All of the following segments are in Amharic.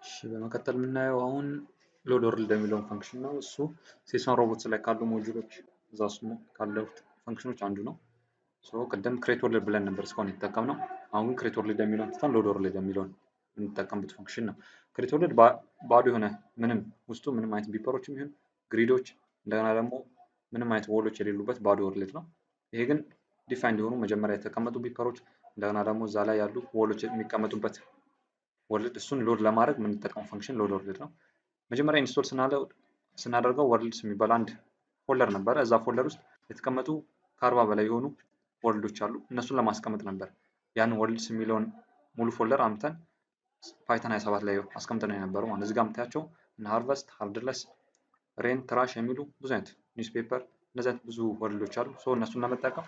እሺ በመቀጠል የምናየው አሁን ሎድ ወርልድ የሚለውን ፈንክሽን ነው። እሱ ሴስዋን ሮቦትስ ላይ ካሉ ሞጁሎች እዛ ውስጥ ካሉት ፈንክሽኖች አንዱ ነው። ቅድም ክሬት ወርልድ ብለን ነበር እስካሁን የተጠቀምነው። አሁን ግን ክሬት ወርልድ የሚለውን ትተን ሎድ ወርልድ የሚለውን የምንጠቀምበት ፈንክሽን ነው። ክሬት ወርልድ ባዶ የሆነ ምንም ውስጡ ምንም አይነት ቢፐሮችም ይሁን ግሪዶች እንደገና ደግሞ ምንም አይነት ወሎች የሌሉበት ባዶ ወርልድ ነው። ይሄ ግን ዲፋይንድ የሆኑ መጀመሪያ የተቀመጡ ቢፐሮች እንደገና ደግሞ እዛ ላይ ያሉ ወሎች የሚቀመጡበት ወርልድ እሱን ሎድ ለማድረግ የምንጠቀመው ፈንክሽን ሎድ ወርልድ ነው። መጀመሪያ ኢንስቶል ስናደርገው ወርልድስ የሚባል አንድ ፎልደር ነበረ። እዛ ፎልደር ውስጥ የተቀመጡ ከ40 በላይ የሆኑ ወርልዶች አሉ። እነሱን ለማስቀመጥ ነበር ያን ወርልድስ የሚለውን ሙሉ ፎልደር አምተን ፓይተን 27 ላይ አስቀምጠን የነበረው ማለት እዚህ ጋር የምታያቸው እነ ሃርቨስት፣ ሃርድለስ፣ ሬን፣ ትራሽ የሚሉ ብዙ አይነት ኒውስፔፐር እነዚህ አይነት ብዙ ወርልዶች አሉ። እነሱን ለመጠቀም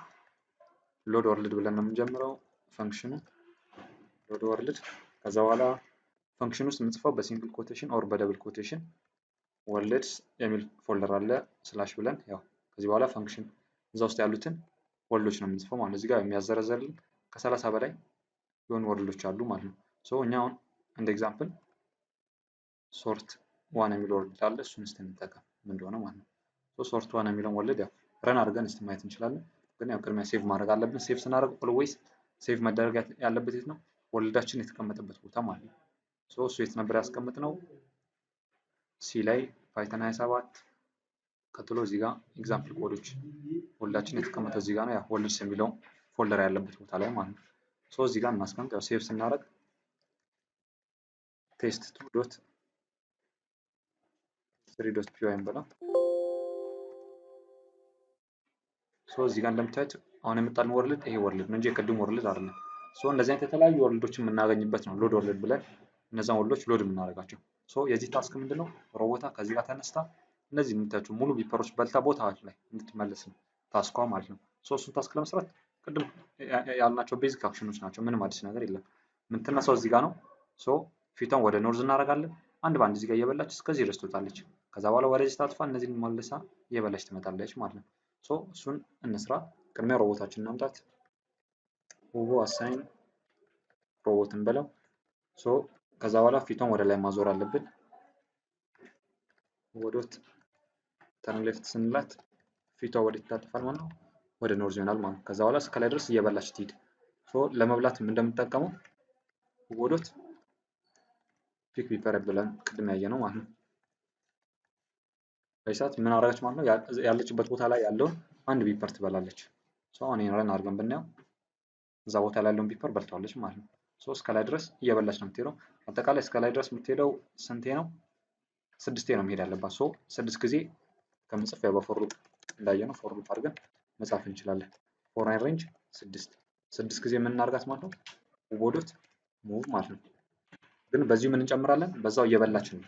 ሎድ ወርልድ ብለን ነው የምንጀምረው ፈንክሽኑ ሎድ ወርልድ። ከዛ በኋላ ፈንክሽን ውስጥ የምንጽፈው በሲንግል ኮቴሽን ኦር በደብል ኮቴሽን ወርልድስ የሚል ፎልደር አለ ስላሽ ብለን ያው ከዚህ በኋላ ፈንክሽን እዛ ውስጥ ያሉትን ወርልዶች ነው የምንጽፈው ማለት እዚህ ጋር የሚያዘረዘርልን ከ30 በላይ የሆኑ ወርልዶች አሉ ማለት ነው። እኛ አሁን እንደ ኤግዛምፕል ሶርት ዋን የሚል ወርልድ አለ እሱን እስቲ እንጠቀም ምን እንደሆነ ማለት ነው። ሶርት ዋን የሚለውን ወርልድ ያው ረን አድርገን እስቲ ማየት እንችላለን። ግን ያው ቅድሚያ ሴቭ ማድረግ አለብን። ሴቭ ስናደርግ ኦልዌይስ ሴቭ መደረግ ያለበት የት ነው? ወርልዳችን የተቀመጠበት ቦታ ማለት ነው። እሱ የት ነበር ያስቀመጥነው? ሲ ላይ ፓይተን 27 ቀጥሎ እዚህ ጋር ኤግዛምፕል ኮዶች ወርልዳችን የተቀመጠው እዚህ ጋር ነው። ያው ወርልድስ የሚለው ፎልደር ያለበት ቦታ ላይ ማለት ነው። እዚህ ጋር እናስቀምጥ። ያው ሴቭ ስናደርግ test2.3.py እንበለው። እዚህ ጋር እንደምታዩት አሁን የመጣልን ወርልድ ይሄ ወርልድ ነው እንጂ የቅድም ወርልድ አይደለም። እንደዚህ አይነት የተለያዩ ወርልዶችን የምናገኝበት ነው ሎድ ወርልድ ብለን እነዛን ወርልዶች ሎድ የምናደርጋቸው። የዚህ ታስክ ምንድነው? ሮቦታ ከዚህ ጋር ተነስታ እነዚህ የምታያቸው ሙሉ ቢፐሮች በልታ ቦታዎች ላይ እንድትመለስ ነው ታስኳ ማለት ነው። እሱን ታስክ ለመስራት ቅድም ያልናቸው ቤዚክ አክሽኖች ናቸው። ምንም አዲስ ነገር የለም። የምትነሳው እዚህ ጋር ነው። ፊቷን ወደ ኖርዝ እናደርጋለን። አንድ ባንድ እዚህ ጋር እየበላች እስከዚህ ድረስ ትወጣለች። ከዛ በኋላ ወደዚህ ታጥፋ እነዚህን መልሳ እየበላች ትመጣለች ማለት ነው። እሱን እንስራ። ቅድሚያ ሮቦታችንን እናምጣት። ሮቦ አሳይን ሮቦት እንበለው። ከዛ በኋላ ፊቷን ወደ ላይ ማዞር አለብን። ወዶት ተርን ሌፍት ስንላት ፊቷ ወዴት ታጥፋል ማለት ነው? ወደ ኖርዝ ይሆናል ማለት ነው። ከዛ በኋላ እስከ ላይ ድረስ እየበላች ትሄድ። ለመብላት እንደምንጠቀመው ወዶት ፒክ ቢፐር ብለን ቅድም ያየ ነው ማለት ነው። በሰዓት ምን አደረገች ማለት ነው? ያለችበት ቦታ ላይ ያለውን አንድ ቢፐር ትበላለች። አሁን ረን አድርገን ብናየው እዛ ቦታ ላይ ያለውን ቢፐር በልቷለች ማለት ነው። እስከ ላይ ድረስ እየበላች ነው የምትሄደው። አጠቃላይ እስከ ላይ ድረስ የምትሄደው ስንቴ ነው? 6 ነው መሄድ ያለባት። 6 ጊዜ ከምንጽፍ ያው በፎር ሉፕ እንዳየነው ፎር ሉፕ አድርገን መጻፍ እንችላለን። ፎር አይን ሬንጅ 6 ጊዜ ምን እናድርጋት ማለት ነው? ወዶት ሙቭ ማለት ነው። ግን በዚሁ ምን እንጨምራለን? በዛው እየበላች ነው።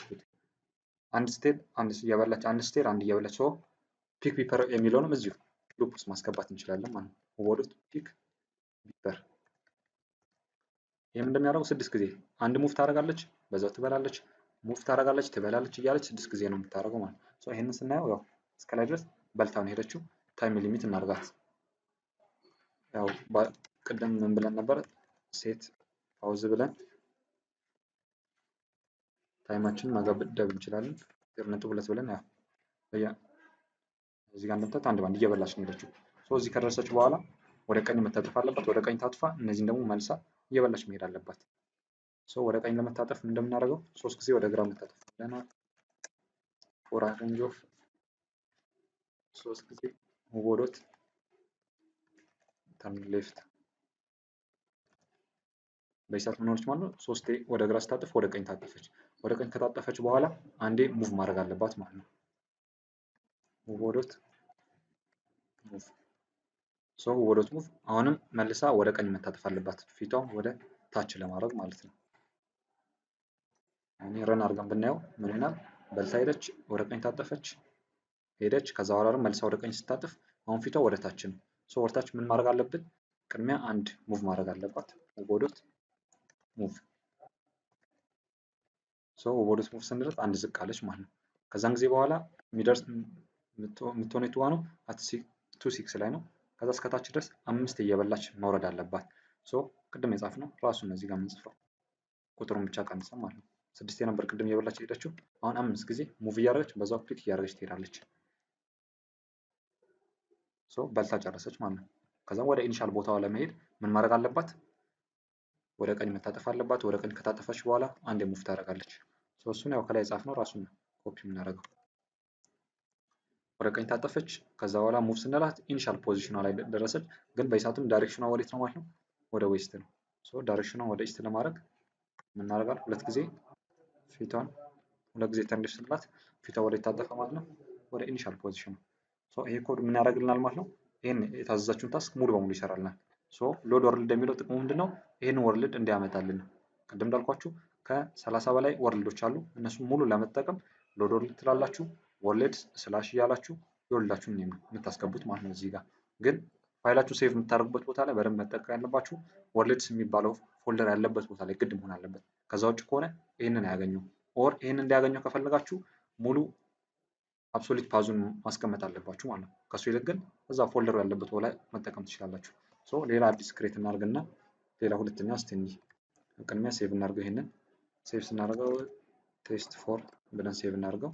አንድ ስቴፕ አንድ እየበላች አንድ ስቴፕ አንድ እየበላች ፒክ ቢፐር የሚለውንም እዚሁ ሉፕ ውስጥ ማስገባት እንችላለን ማለት ነው። ወዶት ፒክ ቢፐር ይሄም እንደሚያደርገው 6 ጊዜ አንድ ሙቭ ታደርጋለች፣ በዛው ትበላለች፣ ሙቭ ታደርጋለች፣ ትበላለች እያለች 6 ጊዜ ነው የምታደርገው ማለት ነው። ይሄንን ስናየው ያው እስከ ላይ ድረስ በልታ ነው ሄደችው። ታይም ሊሚት እናድርጋት። ያው ቅድም ምን ብለን ነበር? ሴት ፓውዝ ብለን ታይማችንን ማገደብ እንችላለን። 0.2 ብለን ያው እዚህ ጋር እንደምታዩት አንድ ባንድ እየበላች ነው ሄደችው። እዚህ ከደረሰች በኋላ ወደ ቀኝ መታጠፍ አለባት። ወደ ቀኝ ታጥፋ እነዚህን ደግሞ መልሳ እየበላች መሄድ አለባት። ወደ ቀኝ ለመታጠፍ እንደምናደርገው 3 ጊዜ ወደ ግራ መታጠፍ አለና ፎር ሬንጅ ኦፍ 3 ጊዜ ወዶት ተርን ሌፍት በይሳት ምን ሆነች ማለት ነው? 3 ወደ ግራ ስታጠፍ ወደ ቀኝ ታጠፈች። ወደ ቀኝ ከታጠፈች በኋላ አንዴ ሙቭ ማድረግ አለባት ማለት ነው። ወዶት ሙቭ ወዶት ሙቭ አሁንም መልሳ ወደ ቀኝ መታጠፍ አለባት ፊቷን ወደ ታች ለማድረግ ማለት ነው። አሁን ረን አድርገን ብናየው ምን ይሆናል? በልታ ሄደች፣ ወደ ቀኝ ታጠፈች፣ ሄደች። ከዛ በኋላ ደግሞ መልሳ ወደ ቀኝ ስታጠፍ አሁን ፊቷ ወደ ታች ነው። ወደ ታች ምን ማድረግ አለብን? ቅድሚያ አንድ ሙቭ ማድረግ አለባት። ወዶት ሙቭ ወዶት ሙቭ ስንደርስ አንድ ዝቅ አለች ማለት ነው። ከዛን ጊዜ በኋላ የሚደርስ የምትሆነው የትዋ ነው? 2.6 ላይ ነው። ከዛ እስከታች ድረስ 5 እየበላች መውረድ አለባት። ቅድም የጻፍነው ራሱ እነዚህ ጋር የምንጽፈው ቁጥሩን ብቻ ቀንሰን ማለት ነው። 6 ነበር ቅድም እየበላች ሄደችው። አሁን 5 ጊዜ ሙቭ እያደረገች በዛው ክሊክ እያደረገች ትሄዳለች። ሶ በልታ ጨረሰች ማለት ነው። ከዛም ወደ ኢኒሻል ቦታዋ ለመሄድ ምን ማድረግ አለባት? ወደ ቀኝ መታጠፍ አለባት። ወደ ቀኝ ከታጠፈች በኋላ አንዴ ሙቭ ታደርጋለች። ሶ እሱን ያው ከላይ ጻፍነው ራሱን ነው ኮፒ የምናደርገው። ወደ ቀኝ ታጠፈች። ከዛ በኋላ ሙቭ ስንላት ኢኒሻል ፖዚሽኗ ላይ ደረሰች። ግን በሰዓቱም ዳይሬክሽኗ ወዴት ነው ማለት ነው? ወደ ዌስት ነው። ሶ ዳይሬክሽኗ ወደ ኢስት ለማድረግ ምን እናደርጋለን? ሁለት ጊዜ ፊቷን ሁለት ጊዜ ተርንሽ ስንላት ፊቷ ወደ ታጠፈ ማለት ነው? ወደ ኢኒሻል ፖዚሽን ነው። ሶ ይሄ ኮድ ምን ያደርግልናል ማለት ነው? ይሄን የታዘዛችሁን ታስክ ሙሉ በሙሉ ይሰራልናል። ሶ ሎድ ወርልድ የሚለው ጥቅሙ ምንድነው? ይሄንን ወርልድ እንዲያመጣልን ነው። ቅድም እንዳልኳችሁ ከ30 በላይ ወርልዶች አሉ። እነሱን ሙሉ ለመጠቀም ሎድ ወርልድ ትላላችሁ። ወርልድ ስላሽ እያላችሁ የወርልዳችሁን ኔም ነው የምታስገቡት ማለት ነው። እዚህ ጋር ግን ፋይላችሁ ሴቭ የምታደርጉበት ቦታ ላይ በደንብ መጠቀም ያለባችሁ ወርልድስ የሚባለው ፎልደር ያለበት ቦታ ላይ ግድ መሆን አለበት። ከዛ ውጭ ከሆነ ይህንን አያገኘው። ኦር ይህንን እንዲያገኘው ከፈለጋችሁ ሙሉ አብሶሉት ፓዙን ማስቀመጥ አለባችሁ ማለት ነው። ከሱ ይልቅ ግን እዛ ፎልደሩ ያለበት ቦታ ላይ መጠቀም ትችላላችሁ። ሶ ሌላ አዲስ ክሬት እናድርግና ሌላ ሁለተኛ እስቲ ቅድሚያ ሴቭ እናድርገው። ይሄንን ሴቭ ስናደርገው ቴስት ፎር ብለን ሴቭ እናድርገው።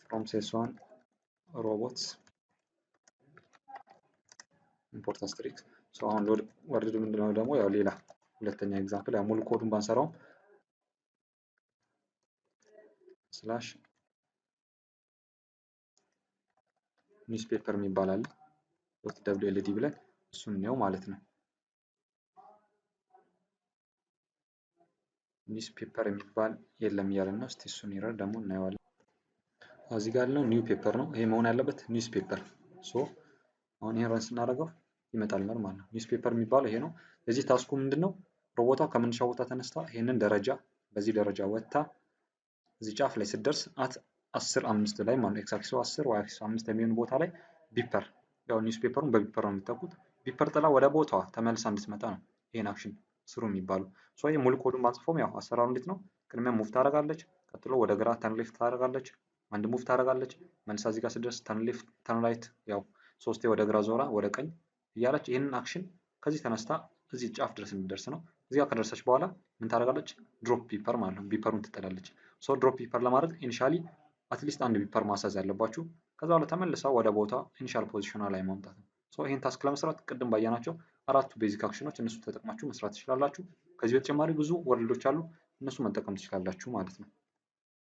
ፍሮም ሴስ1 ሮቦትስ ኢምፖርት አስትሪክስ። ሶ አሁን ሎድ ወርልድ ምንድነው ደግሞ ያው ሌላ ሁለተኛ ኤግዛምፕል ያው ሙሉ ኮዱን ባንሰራውም ስላሽ ኒውስፔፐር የሚባል አለ .wld ብለን እሱን ነው ማለት ነው። ኒውስፔፐር የሚባል የለም እያለን ነው። እስቲ እሱን ይረድ ደግሞ እናየዋለን። እዚህ ጋር ያለው ኒው ፔፐር ነው። ይሄ መሆን ያለበት ኒውስፔፐር። ሶ አሁን ይሄን ረን ስናደርገው ይመጣልናል ማለት ነው። ኒውስፔፐር የሚባለው ይሄ ነው። የዚህ ታስኩ ምንድነው? ሮቦቷ ከመነሻው ቦታ ተነስታ ይሄንን ደረጃ በዚህ ደረጃ ወጥታ እዚህ ጫፍ ላይ ስትደርስ አት 10:5 ላይ ማለት ኤክስ አክሲሱ 10 ዋይ አክሲሱ 5 የሚሆን ቦታ ላይ ቢፐር ያው ኒውስፔፐሩን በቢፐር ነው የምታውቁት። ቢፐር ጥላ ወደ ቦታዋ ተመልሳ እንድትመጣ ነው ይሄን አክሽን ስሩ የሚባለው። ሶ ይሄ ሙሉ ኮዱን ባጽፎም ያው አሰራሩ እንዴት ነው? ቅድሚያ ሙቭ ታደርጋለች። ቀጥሎ ወደ ግራ ተርን ሌፍት ታደርጋለች። አንድ ሙቭ ታደርጋለች። መልሳ እዚህ ጋር ስትደርስ ተርን ሌፍት ተርን ራይት ያው ሶስቴ ወደ ግራ ዞራ ወደ ቀኝ እያለች ይሄንን አክሽን ከዚህ ተነስታ እዚህ ጫፍ ድረስ እንድትደርስ ነው። እዚህ ጋር ከደረሰች በኋላ ምን ታደርጋለች? ድሮፕ ቢፐር ማለት ነው። ቢፐሩን ትጥላለች። ሶ ድሮፕ ቢፐር ለማድረግ ኢኒሻሊ አትሊስት አንድ ቢፐር ማሳዝ ያለባችሁ። ከዛ በኋላ ተመልሳ ወደ ቦታ ኢኒሻል ፖዚሽኗ ላይ ማምጣት ነው። ሶ ይሄን ታስክ ለመስራት ቅድም ባያናቸው አራቱ ቤዚክ አክሽኖች እነሱ ተጠቅማችሁ መስራት ትችላላችሁ። ከዚህ በተጨማሪ ብዙ ወርልዶች አሉ። እነሱ መጠቀም ትችላላችሁ ማለት ነው።